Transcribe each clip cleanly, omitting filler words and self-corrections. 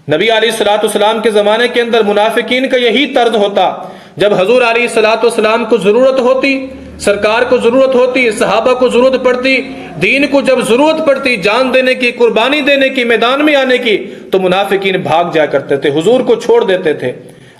نبی علیہ الصلوۃ والسلام کے زمانے کے اندر منافقین کا یہی طرز ہوتا، جب حضور علیہ الصلوۃ والسلام کو ضرورت ہوتی، سرکار کو ضرورت ہوتی، صحابہ کو ضرورت پڑتی، دین کو جب ضرورت پڑتی، جان دینے کی، قربانی دینے کی، میدان میں آنے کی، تو منافقین بھاگ جایا کرتے تھے، حضور کو چھوڑ دیتے تھے۔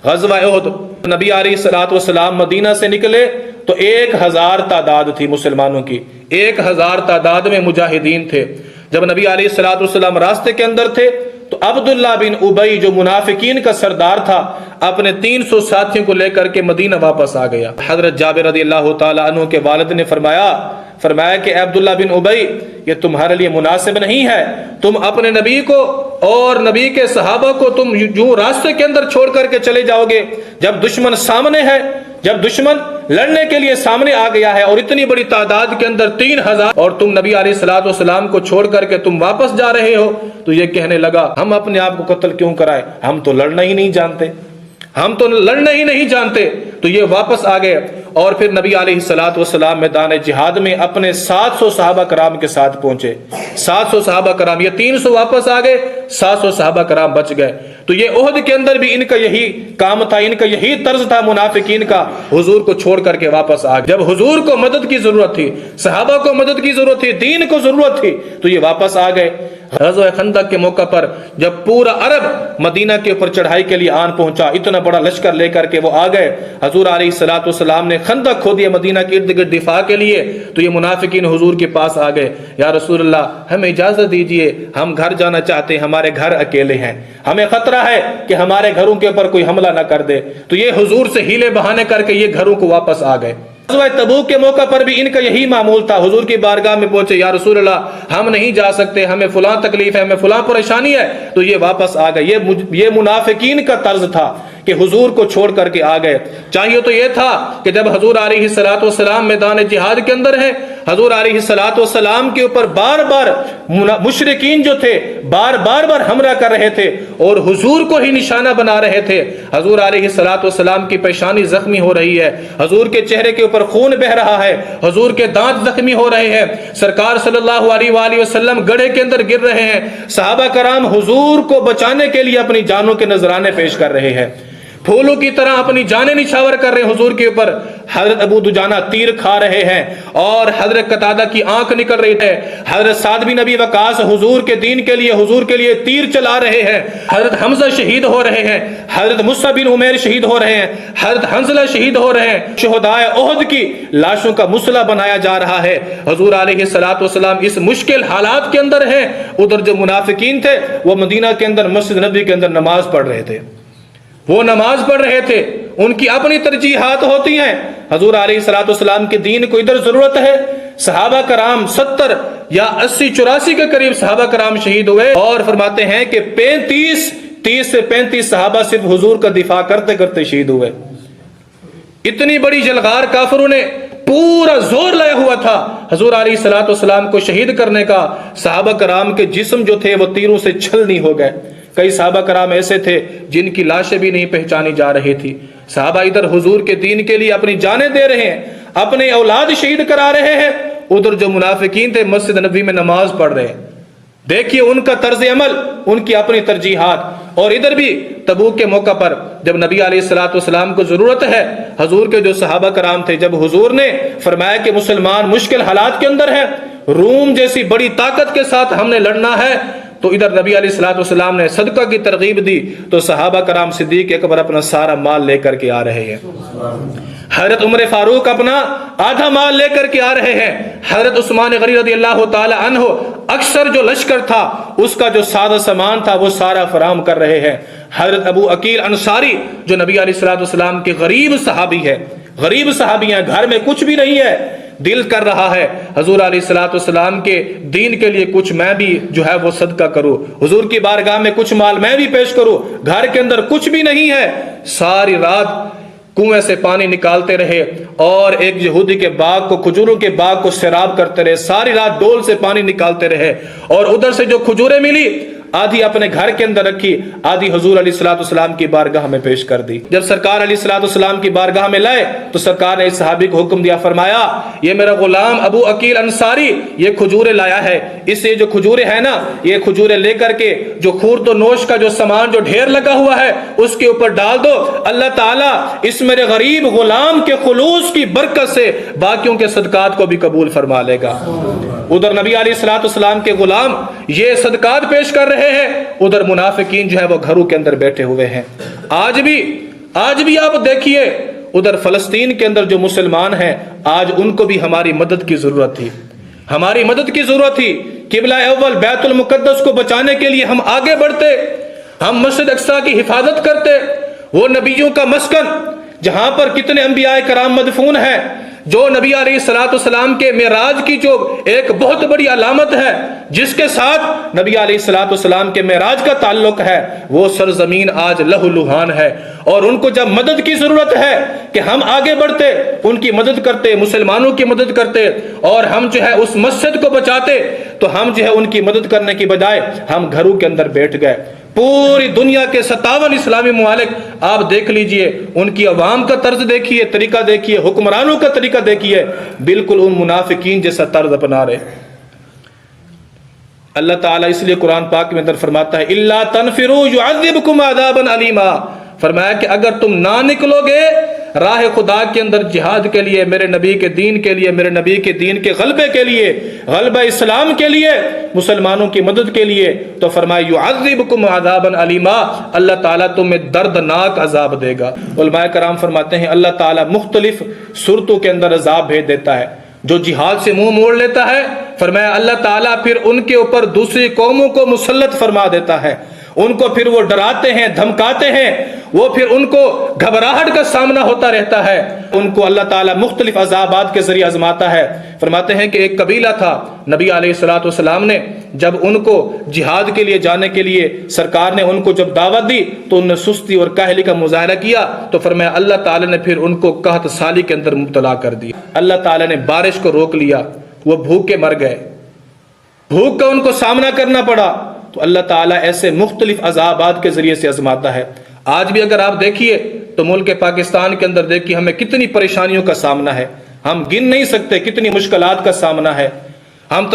غزوہ احد، نبی علیہ الصلوۃ والسلام مدینہ سے نکلے تو 1000 تعداد تھی مسلمانوں کی، 1000 تعداد میں مجاہدین تھے۔ جب نبی علیہ الصلوۃ والسلام راستے کے اندر تھے تو عبداللہ بن ابی جو منافقین کا سردار تھا اپنے 300 ساتھیوں کو لے کر کے مدینہ واپس آ گیا۔ حضرت جابر رضی اللہ تعالیٰ عنہ کے والد نے فرمایا کہ عبداللہ بن ابی، یہ تمہارے لیے مناسب نہیں ہے، تم اپنے نبی کو اور نبی کے صحابہ کو تم جو راستے کے اندر چھوڑ کر کے چلے جاؤ گے، جب دشمن سامنے ہے، جب دشمن لڑنے کے لیے سامنے آ گیا ہے اور اتنی بڑی تعداد کے اندر 3000، اور تم نبی علیہ الصلوۃ والسلام کو چھوڑ کر کے تم واپس جا رہے ہو، تو یہ کہنے لگا ہم اپنے آپ کو قتل کیوں کرائے، ہم تو لڑنا ہی نہیں جانتے، ہم تو لڑنا ہی نہیں جانتے۔ تو یہ واپس آ گئے اور پھر نبی علیہ الصلوۃ والسلام میدان جہاد میں اپنے 700 صحابہ کرام کے ساتھ پہنچے۔ 700 صحابہ کرام، یہ 300 واپس آ گئے، 700 صحابہ کرام بچ گئے۔ تو یہ احد کے اندر بھی ان کا یہی کام تھا، ان کا یہی طرز تھا منافقین کا، حضور کو چھوڑ کر کے واپس آ گئے۔ جب حضور کو مدد کی ضرورت تھی، صحابہ کو مدد کی ضرورت تھی، دین کو ضرورت تھی، تو یہ واپس آ گئے۔ غزوہ خندق کے موقع پر جب پورا عرب مدینہ کے اوپر چڑھائی کے لیے آن پہنچا، اتنا بڑا لشکر لے کر کے وہ آ گئے، حضور علیہ الصلوۃ والسلام نے خندق کھودی مدینہ کے ارد گرد دفاع کے لیے، تو یہ منافقین حضور کے پاس آ گئے، یا رسول اللہ ہمیں اجازت دیجئے، ہم گھر جانا چاہتے ہیں، ہمارے گھر اکیلے ہیں، ہمیں خطرہ ہے کہ ہمارے گھروں کے اوپر کوئی حملہ نہ کر دے۔ تو یہ حضور سے ہیلے بہانے کر کے یہ گھروں کو واپس آ گئے۔ غزوہ تبوک کے موقع پر بھی ان کا یہی معمول تھا، حضور کی بارگاہ میں پہنچے، یا رسول اللہ ہم نہیں جا سکتے، ہمیں فلاں تکلیف ہے، ہمیں فلاں پریشانی ہے، تو یہ واپس آ گئے۔ یہ منافقین کا طرز تھا کہ حضور کو چھوڑ کر کے آ گئے۔ چاہیے تو یہ تھا کہ جب حضور علیہ الصلوۃ والسلام میدان جہاد کے اندر ہیں، حضور علیہ الصلوۃ والسلام کے اوپر بار بار مشرکین جو تھے بار بار حملہ کر رہے تھے اور حضور کو ہی نشانہ بنا رہے تھے۔ حضور علیہ الصلوۃ والسلام کی پیشانی زخمی ہو رہی ہے، حضور کے چہرے کے اوپر خون بہ رہا ہے، حضور کے دانت زخمی ہو رہے ہیں، سرکار صلی اللہ علیہ وآلہ وسلم گڑھے کے اندر گر رہے ہیں، صحابہ کرام حضور کو بچانے کے لیے اپنی جانوں کے نذرانے پیش کر رہے ہیں، پھولوں کی طرح اپنی جانیں نچھاور کر رہے ہیں حضور کے اوپر۔ حضرت ابو دجانہ تیر کھا رہے ہیں اور حضرت قتادہ کی آنکھ نکل رہی ہے، حضرت سعد بن ابی وقاص حضور کے دین کے لیے، حضور کے لیے تیر چلا رہے ہیں، حضرت حمزہ شہید ہو رہے ہیں، حضرت مصعب بن عمیر شہید ہو رہے ہیں، حضرت حنظلہ شہید ہو رہے ہیں، شہدائے احد کی لاشوں کا مسلح بنایا جا رہا ہے۔ حضور علیہ الصلوۃ والسلام اس مشکل حالات کے اندر ہیں، ادھر جو منافقین تھے وہ مدینہ کے اندر مسجد نبی کے اندر نماز پڑھ رہے تھے، وہ نماز پڑھ رہے تھے، ان کی اپنی ترجیحات ہوتی ہیں۔ حضور علیہ الصلوۃ والسلام کے دین کو ادھر ضرورت ہے، صحابہ کرام 70 یا 80 84 کے قریب صحابہ کرام شہید ہوئے، اور فرماتے ہیں کہ 30 سے 35 صحابہ صرف حضور کا دفاع کرتے کرتے شہید ہوئے۔ اتنی بڑی جلغار کافروں نے پورا زور لایا ہوا تھا حضور علیہ الصلوۃ والسلام کو شہید کرنے کا۔ صحابہ کرام کے جسم جو تھے وہ تیروں سے چھلنی ہو گئے، کئی صحابہ کرام ایسے تھے جن کی لاشیں بھی نہیں پہچانی جا رہی تھی۔ صحابہ ادھر حضور کے دین کے لیے اپنی جانیں دے رہے ہیں، اپنے اولاد شہید کرا رہے ہیں، ادھر جو منافقین تھے مسجد نبوی میں نماز پڑھ رہے ہیں۔ دیکھیے ان کا طرز عمل، ان کی اپنی ترجیحات۔ اور ادھر بھی تبوک کے موقع پر جب نبی علیہ الصلوۃ والسلام کو ضرورت ہے، حضور کے جو صحابہ کرام تھے، جب حضور نے فرمایا کہ مسلمان مشکل حالات کے اندر ہیں، روم جیسی بڑی طاقت کے ساتھ ہم نے لڑنا ہے، تو ادھر نبی علیہ الصلوۃ والسلام نے صدقہ کی ترغیب دی، تو صحابہ کرام صدیق اکبر اپنا سارا مال لے کر کے آ رہے ہیں، حضرت عمر فاروق اپنا آدھا مال لے کر کے آ رہے ہیں، حضرت عثمان غنی رضی اللہ تعالی عنہ اکثر جو لشکر تھا اس کا جو سادہ سامان تھا وہ سارا فراہم کر رہے ہیں، حضرت ابو عقیل انصاری جو نبی علیہ الصلوۃ والسلام کے غریب صحابی ہے، غریب صحابی ہیں، گھر میں کچھ بھی نہیں ہے، دل کر رہا ہے حضور علیہ الصلوۃ والسلام کے دین کے لیے کچھ میں بھی جو ہے وہ صدقہ کروں، حضور کی بارگاہ میں کچھ مال میں بھی پیش کروں، گھر کے اندر کچھ بھی نہیں ہے، ساری رات کنویں سے پانی نکالتے رہے اور ایک یہودی کے باغ کو، کھجوروں کے باغ کو سیراب کرتے رہے، ساری رات ڈول سے پانی نکالتے رہے، اور ادھر سے جو کھجوریں ملی آدھی اپنے گھر کے اندر رکھی، آدھی حضور علیہ الصلوۃ والسلام کی بارگاہ میں پیش کر دی۔ جب سرکار علیہ الصلوۃ والسلام کی بارگاہ میں لائے تو سرکار نے اس صحابی کو حکم دیا، فرمایا یہ میرا غلام ابو عقیل انصاری یہ کھجوریں لایا ہے، اس سے جو کھجوریں ہیں نا یہ کھجوریں لے کر کے جو خورد و نوش کا جو سامان جو ڈھیر لگا ہوا ہے اس کے اوپر ڈال دو، اللہ تعالیٰ اس میرے غریب غلام کے خلوص کی برکت سے باقیوں کے صدقات کو بھی قبول فرما لے گا۔ ادھر نبی علیہ الصلوۃ والسلام کے غلام یہ صدقات پیش کر رہے ہیں، ادھر منافقین جو ہے وہ گھروں کے اندر بیٹھے ہوئے ہیں۔ آج بھی آپ دیکھیے ادھر فلسطین کے اندر جو مسلمان ہیں آج ان کو بھی ہماری مدد کی ضرورت تھی، ہماری مدد کی ضرورت تھی۔ قبلہ اول بیت المقدس کو بچانے کے لیے ہم آگے بڑھتے، ہم مسجد اقصیٰ کی حفاظت کرتے، وہ نبیوں کا مسکن جہاں پر کتنے انبیاء کرام مدفون ہیں، جو نبی علیہ الصلوۃ والسلام کے معراج کی جو ایک بہت بڑی علامت ہے جس کے ساتھ نبی علیہ الصلوۃ والسلام کے معراج کا تعلق ہے، وہ سرزمین آج لہو لہان ہے۔ اور ان کو جب مدد کی ضرورت ہے کہ ہم آگے بڑھتے، ان کی مدد کرتے، مسلمانوں کی مدد کرتے اور ہم جو ہے اس مسجد کو بچاتے، تو ہم جو ہے ان کی مدد کرنے کی بجائے ہم گھروں کے اندر بیٹھ گئے۔ پوری دنیا کے 57 اسلامی ممالک آپ دیکھ لیجئے، ان کی عوام کا طرز دیکھیے، طریقہ دیکھیے، حکمرانوں کا طریقہ دیکھیے، بالکل ان منافقین جیسا طرز اپنا رہے۔ اللہ تعالیٰ اس لیے قرآن پاک میں اندر فرماتا ہے اِلَّا تَنْفِرُوا يُعَذِّبْكُمْ عَذَابًا عَلِيمًا، فرمایا کہ اگر تم نہ نکلو گے راہ خدا کے اندر جہاد کے لیے، میرے نبی کے دین کے لیے، میرے نبی کے دین کے غلبے کے لیے، غلبہ اسلام کے لیے، مسلمانوں کی مدد کے لیے، تو فرمایا یعذبکم عذابا علیما، اللہ تعالیٰ تمہیں دردناک عذاب دے گا۔ علماء کرام فرماتے ہیں اللہ تعالیٰ مختلف صورتوں کے اندر عذاب بھیج دیتا ہے۔ جو جہاد سے منہ موڑ لیتا ہے، فرمایا اللہ تعالیٰ پھر ان کے اوپر دوسری قوموں کو مسلط فرما دیتا ہے، ان کو پھر وہ ڈراتے ہیں، دھمکاتے ہیں، وہ پھر ان کو گھبراہٹ کا سامنا ہوتا رہتا ہے، ان کو اللہ تعالیٰ مختلف عذابات کے ذریعے آزماتا ہے۔ فرماتے ہیں کہ ایک قبیلہ تھا، نبی علیہ الصلوۃ والسلام نے جب ان کو جہاد کے لیے جانے کے لیے سرکار نے ان کو جب دعوت دی تو انہوں نے سستی اور کاہلی کا مظاہرہ کیا، تو فرمایا اللہ تعالیٰ نے پھر ان کو قحط سالی کے اندر مبتلا کر دیا، اللہ تعالیٰ نے بارش کو روک لیا، وہ بھوکے مر گئے، بھوک کا ان کو سامنا کرنا پڑا۔ تو اللہ تعالیٰ ایسے مختلف عذابات کے ذریعے سے آزماتا ہے۔ آج بھی اگر آپ دیکھیے تو ملک پاکستان کے اندر دیکھیے ہمیں کتنی پریشانیوں کا سامنا ہے، ہم گن نہیں سکتے کتنی مشکلات کا سامنا ہے، ہم